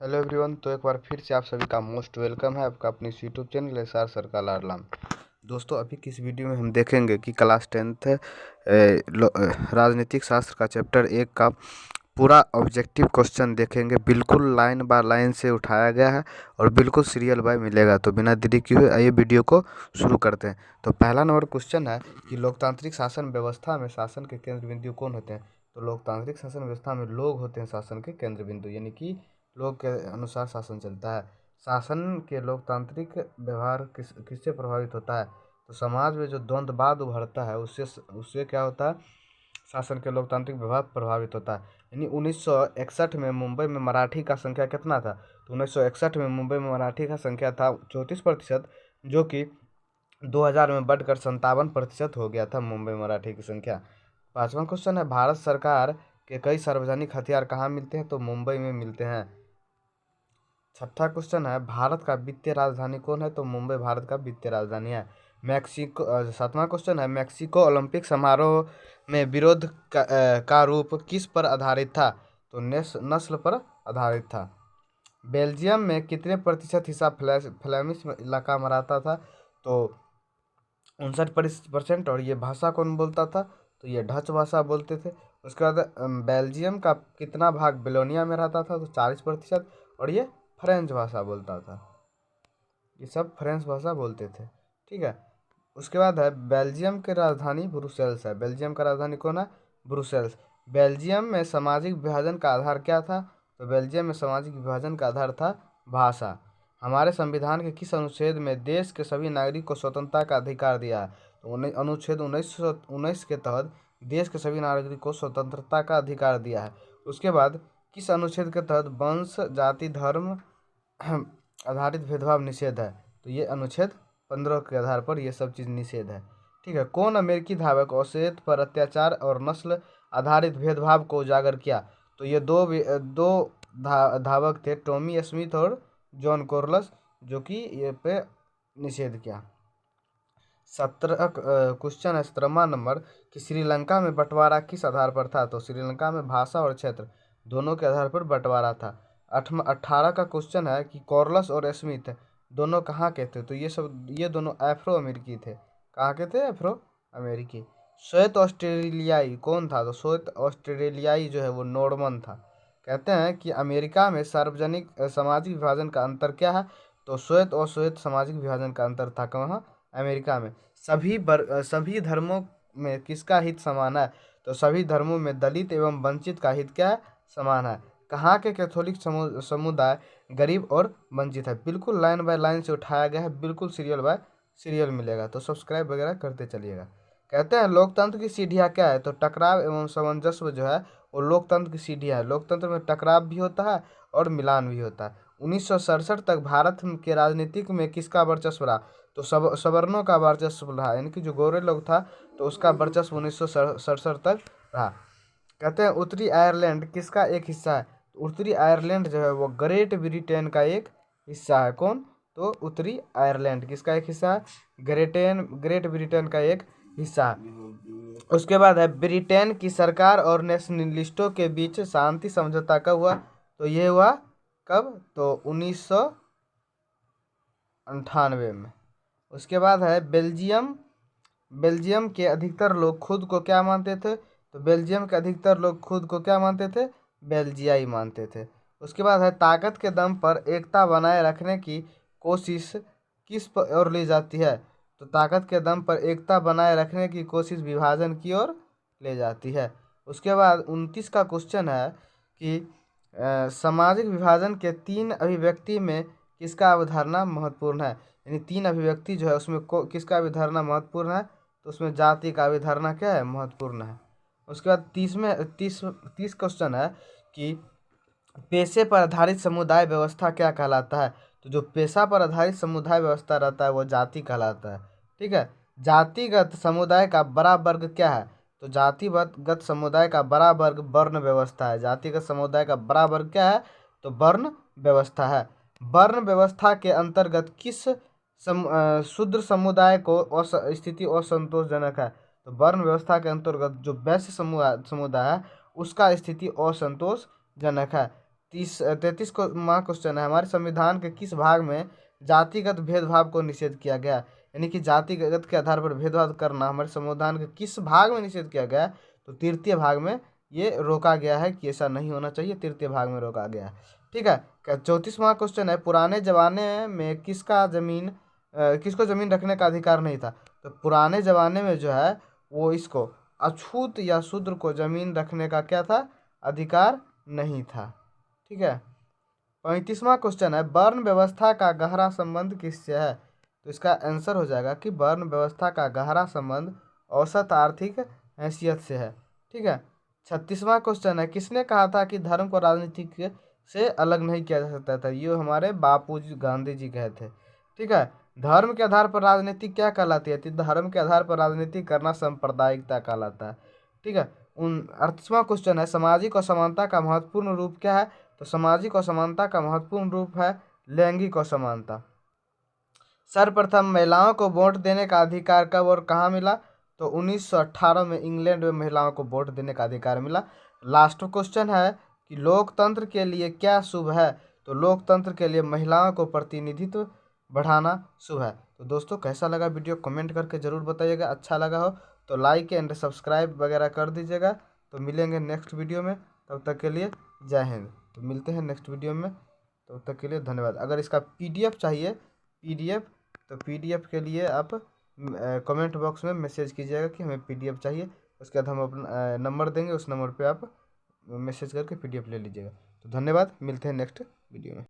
Hello everyone. तो एक बार फिर से आप सभी का मोस्ट वेलकम है आपका अपनी यूट्यूब चैनल एसआर सर का लाडला। दोस्तों, अभी किस वीडियो में हम देखेंगे कि क्लास 10th राजनीतिक शास्त्र का चैप्टर 1 का पूरा ऑब्जेक्टिव क्वेश्चन देखेंगे। बिल्कुल लाइन बाय लाइन से उठाया गया है और बिल्कुल सीरियल बाय मिलेगा। तो बिना देरी किए हुए आइए वीडियो को शुरू करते हैं। तो पहला नंबर क्वेश्चन है कि लोकतांत्रिक शासन व्यवस्था में शासन के केंद्र बिंदु कौन होते हैं। तो लोकतांत्रिक शासन व्यवस्था में लोग होते हैं शासन के केंद्र बिंदु, यानी कि लोग के अनुसार शासन चलता है। शासन के लोकतांत्रिक व्यवहार किससे प्रभावित होता है। तो समाज में जो द्वंद्ववाद उभरता है उससे उससे क्या होता है, शासन के लोकतांत्रिक व्यवहार प्रभावित होता है। यानी 1961 में मुंबई में मराठी का संख्या कितना था। तो 1961 में मुंबई में मराठी का संख्या था 34%, जो कि 2000 में बढ़कर 57% हो गया था मुंबई में मराठी की संख्या। पांचवा क्वेश्चन है, भारत सरकार के कई सार्वजनिक हथियार कहाँ मिलते हैं। तो मुंबई में मिलते हैं। छठा क्वेश्चन है, भारत का वित्तीय राजधानी कौन है। तो मुंबई भारत का वित्तीय राजधानी है। सातवां क्वेश्चन है, मैक्सिको ओलंपिक समारोह में विरोध का रूप किस पर आधारित था। तो नस्ल पर आधारित था। बेल्जियम में कितने प्रतिशत हिस्सा फ्लेमिश इलाका में रहता था। तो 59%। और ये भाषा कौन बोलता था। तो ये डच भाषा बोलते थे। उसके बाद बेल्जियम का कितना भाग बेलोनिया में रहता था। तो 40%। और ये फ्रेंच भाषा बोलता था। ये सब फ्रेंच भाषा बोलते थे। ठीक है। उसके बाद है, बेल्जियम की राजधानी ब्रुसेल्स है। बेल्जियम का राजधानी कौन है, ब्रुसेल्स। बेल्जियम में सामाजिक विभाजन का आधार क्या था। तो बेल्जियम में सामाजिक विभाजन का आधार था भाषा। हमारे संविधान के किस अनुच्छेद में देश के सभी नागरिक को स्वतंत्रता का अधिकार दिया है। तो अनुच्छेद 1919 के तहत देश के सभी नागरिक को स्वतंत्रता का अधिकार दिया है। उसके बाद किस अनुच्छेद के तहत वंश जाति धर्म आधारित भेदभाव निषेध है। तो ये अनुच्छेद 15 के आधार पर ये सब चीज़ निषेध है। ठीक है। कौन अमेरिकी धावक औसत पर अत्याचार और नस्ल आधारित भेदभाव को उजागर किया। तो ये दो धावक थे, टॉमी स्मिथ और जॉन कोरलस, जो कि ये पे निषेध किया। 17 क्वेश्चन है, 17वां नंबर, कि श्रीलंका में बंटवारा किस आधार पर था। तो श्रीलंका में भाषा और क्षेत्र दोनों के आधार पर बंटवारा था। 18 का क्वेश्चन है कि कॉर्लस और स्मिथ दोनों कहाँ के थे। तो ये दोनों अफ्रो अमेरिकी थे। कहाँ के थे, अफ्रो अमेरिकी। श्वेत ऑस्ट्रेलियाई कौन था। तो श्वेत ऑस्ट्रेलियाई जो है वो नॉर्मन था। कहते हैं कि अमेरिका में सार्वजनिक सामाजिक विभाजन का अंतर क्या है। तो श्वेत और श्वेत सामाजिक विभाजन का अंतर था कहाँ, अमेरिका में। सभी धर्मों में किसका हित समान है। तो सभी धर्मों में दलित एवं वंचित का हित क्या है, समान है। कहाँ के कैथोलिक समुदाय गरीब और वंचित है। बिल्कुल लाइन बाय लाइन से उठाया गया है, बिल्कुल सीरियल बाय सीरियल मिलेगा। तो सब्सक्राइब वगैरह करते चलिएगा। कहते हैं लोकतंत्र की सीढ़ियाँ क्या है। तो टकराव एवं सामंजस्य जो है वो लोकतंत्र की सीढ़ियाँ है। लोकतंत्र में टकराव भी होता है और मिलान भी होता है। 1967 तक भारत के राजनीतिक में किसका वर्चस्व रहा। तो सवर्णों का वर्चस्व रहा, यानी कि जो गोरे लोग था तो उसका वर्चस्व 1967 तक रहा। कहते हैं उत्तरी आयरलैंड किसका एक हिस्सा है। तो उत्तरी आयरलैंड जो है वो ग्रेट ब्रिटेन का एक हिस्सा है। कौन, तो उत्तरी आयरलैंड किसका एक हिस्सा है, ग्रेट ब्रिटेन का एक हिस्सा है। उसके बाद है, ब्रिटेन की सरकार और नेशनलिस्टों के बीच शांति समझौता कब हुआ। तो ये हुआ कब, तो 1998 में। उसके बाद है, बेल्जियम के अधिकतर लोग खुद को क्या मानते थे। तो बेल्जियम के अधिकतर लोग खुद को क्या मानते थे, बेल्जियाई मानते थे। उसके बाद है, ताकत के दम पर एकता बनाए रखने की कोशिश किस पर ओर ली जाती है। तो ताकत के दम पर एकता बनाए रखने की कोशिश विभाजन की ओर ले जाती है। उसके बाद 29 का क्वेश्चन है कि सामाजिक विभाजन के 3 अभिव्यक्ति में किसका अवधारणा महत्वपूर्ण है। यानी 3 अभिव्यक्ति जो है उसमें किसका अवधारणा महत्वपूर्ण है। तो उसमें जाति का अवधारणा क्या है, महत्वपूर्ण है। उसके बाद 30 क्वेश्चन है कि पेशे पर आधारित समुदाय व्यवस्था क्या कहलाता है। तो जो पेशा पर आधारित समुदाय व्यवस्था रहता है वो जाति कहलाता है। ठीक है। जातिगत समुदाय का बड़ा वर्ग क्या है। तो जातिगत समुदाय का बड़ा वर्ग वर्ण व्यवस्था है। जातिगत समुदाय का बड़ा वर्ग क्या है, तो वर्ण व्यवस्था है। वर्ण व्यवस्था के अंतर्गत किस शूद्र समुदाय को स्थिति असंतोषजनक है। तो वर्ण व्यवस्था के अंतर्गत जो वैश्य समुदाय है उसका स्थिति असंतोषजनक है। 33 को माह क्वेश्चन है, हमारे संविधान के किस भाग में जातिगत भेदभाव को निषेध किया गया? यानी कि जातिगत के आधार पर भेदभाव करना हमारे संविधान के किस भाग में निषेध किया गया है? तो तृतीय भाग में ये रोका गया है कि ऐसा नहीं होना चाहिए, तृतीय भाग में रोका गया है। ठीक है। 34वां क्वेश्चन है, पुराने जमाने में किसको जमीन रखने का अधिकार नहीं था? तो पुराने जमाने में जो है वो इसको अछूत या शूद्र को जमीन रखने का क्या था? अधिकार नहीं था। ठीक है। 35वां क्वेश्चन है, वर्ण व्यवस्था का गहरा संबंध किससे है? तो इसका आंसर हो जाएगा कि वर्ण व्यवस्था का गहरा संबंध औसत आर्थिक हैसियत से है। ठीक है। 36वां क्वेश्चन है, किसने कहा था कि धर्म को राजनीति से अलग नहीं किया जा सकता था? ये हमारे बापू जी गांधी जी कहे थे। ठीक है। धर्म के आधार पर राजनीति क्या कहलाती है? तो धर्म के आधार पर राजनीति करना सांप्रदायिकता कहलाता है। ठीक है। 38वां क्वेश्चन है, सामाजिक असमानता का महत्वपूर्ण रूप क्या है? तो सामाजिक असमानता का महत्वपूर्ण रूप है लैंगिक असमानता। सर्वप्रथम महिलाओं को वोट देने का अधिकार कब और कहाँ मिला? तो 1918 में इंग्लैंड में महिलाओं को वोट देने का अधिकार मिला। लास्ट क्वेश्चन है कि लोकतंत्र के लिए क्या शुभ है? तो लोकतंत्र के लिए महिलाओं को प्रतिनिधित्व बढ़ाना शुभ है। तो दोस्तों कैसा लगा वीडियो कमेंट करके ज़रूर बताइएगा। अच्छा लगा हो तो लाइक एंड सब्सक्राइब वगैरह कर दीजिएगा। तो मिलेंगे नेक्स्ट वीडियो में, तब तक के लिए जय हिंद। तो मिलते हैं नेक्स्ट वीडियो में, तब तक के लिए धन्यवाद। अगर इसका PDF चाहिए, PDF, तो PDF के लिए आप कमेंट बॉक्स में मैसेज कीजिएगा कि हमें PDF चाहिए। उसके बाद हम अपना नंबर देंगे, उस नंबर पे आप मैसेज करके PDF ले लीजिएगा। तो धन्यवाद, मिलते हैं नेक्स्ट वीडियो में।